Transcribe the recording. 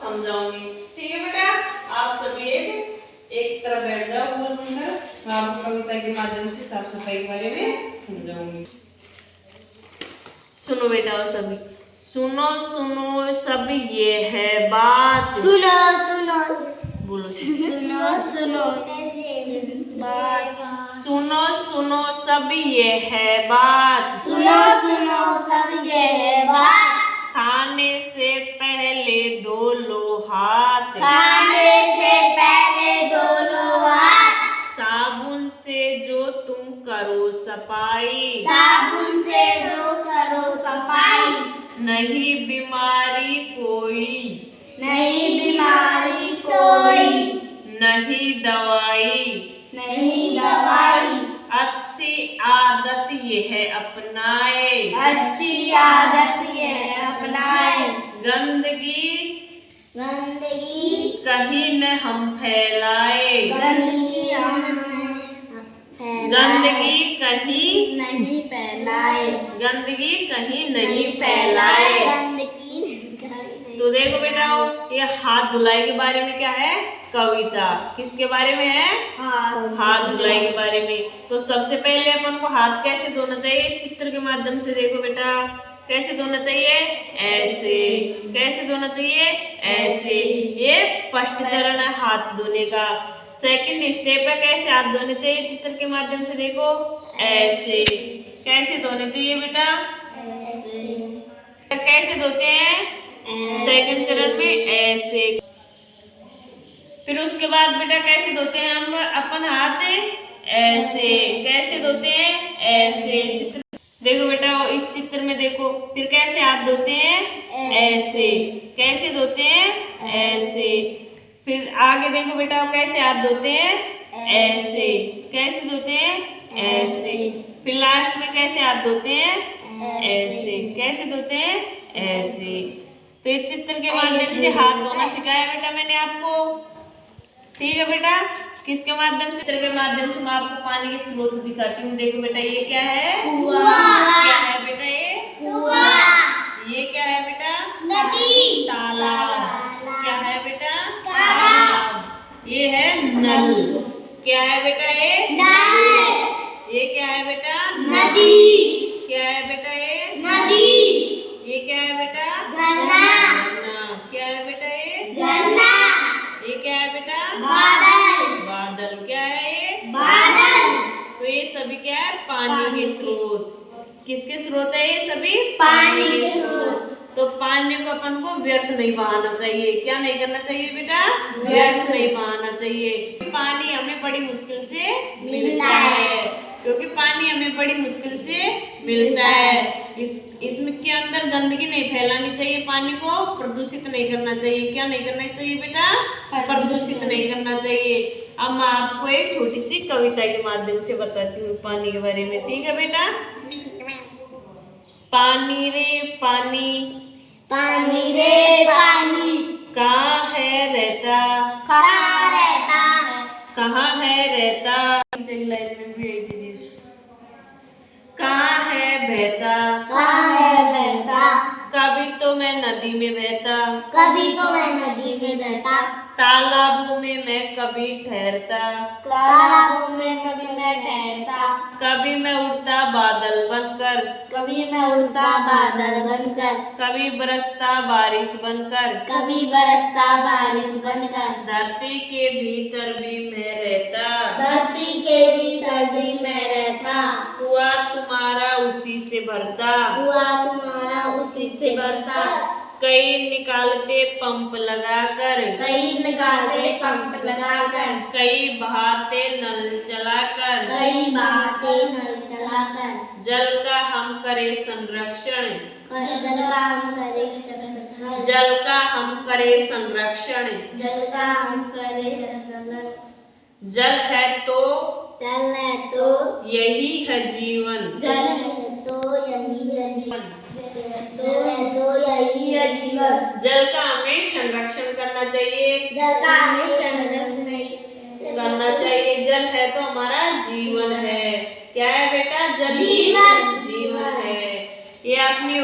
समझाऊंगी। ठीक है बेटा, आप सभी एक तरफ बैठ जाओ गोल बनकर, मैं आपको कविता के माध्यम से साफ सफाई के बारे में समझाऊंगी। सुनो बेटा और सभी, सुनो सुनो सब ये है बात, सुनो सुनो बोलो सुनो सुनो बात, सुनो सुनो सब ये है बात, सुनो सुनो सब ये है बात, खाने से पहले धो लो हाथ, खाने से पहले धो लो हाथ, साबुन से जो तुम करो सफाई, साबुन से जो करो सफाई, नहीं बीमारी कोई, नहीं बीमारी कोई, नहीं दवाई, नहीं दवाई, अच्छी आदत ये है अपनाए, अच्छी आदत ये अपनाए, गंदगी गंदगी कहीं न हम फैलाए, गंदगी हम गंदगी कहीं नहीं फैलाए, गंदगी कहीं नहीं फैलाए। गंदगी तो देखो बेटा, ये हाथ धुलाई के बारे में क्या है कविता, किसके बारे में है, हाथ धुलाई के बारे में। तो सबसे पहले अपन को हाथ कैसे धोना चाहिए, चित्र के माध्यम से देखो बेटा, कैसे धोना चाहिए, ऐसे, कैसे धोना चाहिए, ऐसे। ये फर्स्ट चरण है हाथ धोने का। सेकंड स्टेप है कैसे हाथ धोने चाहिए, चित्र के माध्यम से देखो, ऐसे। कैसे धोने चाहिए बेटा, कैसे धोते हैं, सेकंड चरण में ऐसे। फिर उसके बाद बेटा कैसे धोते हैं हम अपन हाथ, ऐसे। कैसे धोते हैं, ऐसे। चित्र देखो बेटा, इस चित्र में देखो, फिर कैसे हाथ धोते हैं, ऐसे। कैसे धोते हैं, ऐसे। फिर आगे देखो बेटा, कैसे हाथ धोते हैं, ऐसे। कैसे धोते हैं, ऐसे। फिर लास्ट में कैसे हाथ धोते हैं, ऐसे। कैसे धोते हैं, ऐसे। तो इस चित्र के माध्यम से हाथ धोना सिखाया बेटा मैंने आपको। ठीक है बेटा, किसके माध्यम से, चित्र के माध्यम से मैं आपको पानी के स्रोत दिखाती हूँ। देखो बेटा, ये क्या है, क्या है बेटा, ये क्या है बेटा, नदी, तालाब। क्या है बेटा, तालाब। ये है नल। क्या है बेटा, ये क्या है बेटा, नदी। क्या है बेटा, नदी। ये क्या है बेटा, झरना। क्या है बेटा, झरना। ये क्या है बेटा, बादल। बादल। क्या है ये, बादल। तो ये सभी क्या है, पानी के स्रोत। किसके स्रोत है ये सभी, पानी के स्रोत। तो पानी को अपन को व्यर्थ नहीं बहाना चाहिए। क्या नहीं करना चाहिए बेटा, व्यर्थ नहीं बहाना चाहिए। पानी हमें बड़ी मुश्किल से मिलता है, क्योंकि पानी हमें बड़ी मुश्किल से मिलता है। इसमें के अंदर गंदगी नहीं फैलानी चाहिए, पानी को प्रदूषित नहीं करना चाहिए। क्या नहीं करना चाहिए बेटा, प्रदूषित नहीं करना चाहिए। अब मैं आपको एक छोटी सी कविता के माध्यम से बताती हूँ पानी के बारे में। ठीक है बेटा, पानी रे पानी, पानी रे पानी, कहाँ है रहता, कहाँ रहता है, कहाँ है रहता, कहाँ है बहता, कहाँ है बहता, कभी तो मैं नदी में बहता, कभी तो मैं नदी में बहता, तालाबों में मैं कभी ठहरता, तालाबों में कभी मैं ठहरता, कभी मैं उड़ता बादल बनकर, कभी मैं उड़ता बादल बनकर, कभी बरसता बारिश बनकर, कभी बरसता बारिश बनकर, धरती के भीतर भी मैं रहता, धरती के भीतर भी मैं रहता, कुआं तुम्हारा उसी से भरता, कुआं तुम्हारा उसी से भरता, कई निकालते पंप लगाकर, कई निकालते पंप लगाकर, कई बहाते नल चलाकर, कई बहाते नल चलाकर, जल का हम करे संरक्षण, जल का हम करे संरक्षण, जल का हम करे संरक्षण, जल का हम करे संरक्षण, जल है तो जल है तो यही है जीवन, जल है तो यही है जीवन, जल है तो यही है जीवन, जल का हमें संरक्षण करना चाहिए, जल का हमें संरक्षण करना चाहिए। जल है तो हमारा जीवन है। क्या है बेटा, जल जीवन, जीवन है। ये अपनी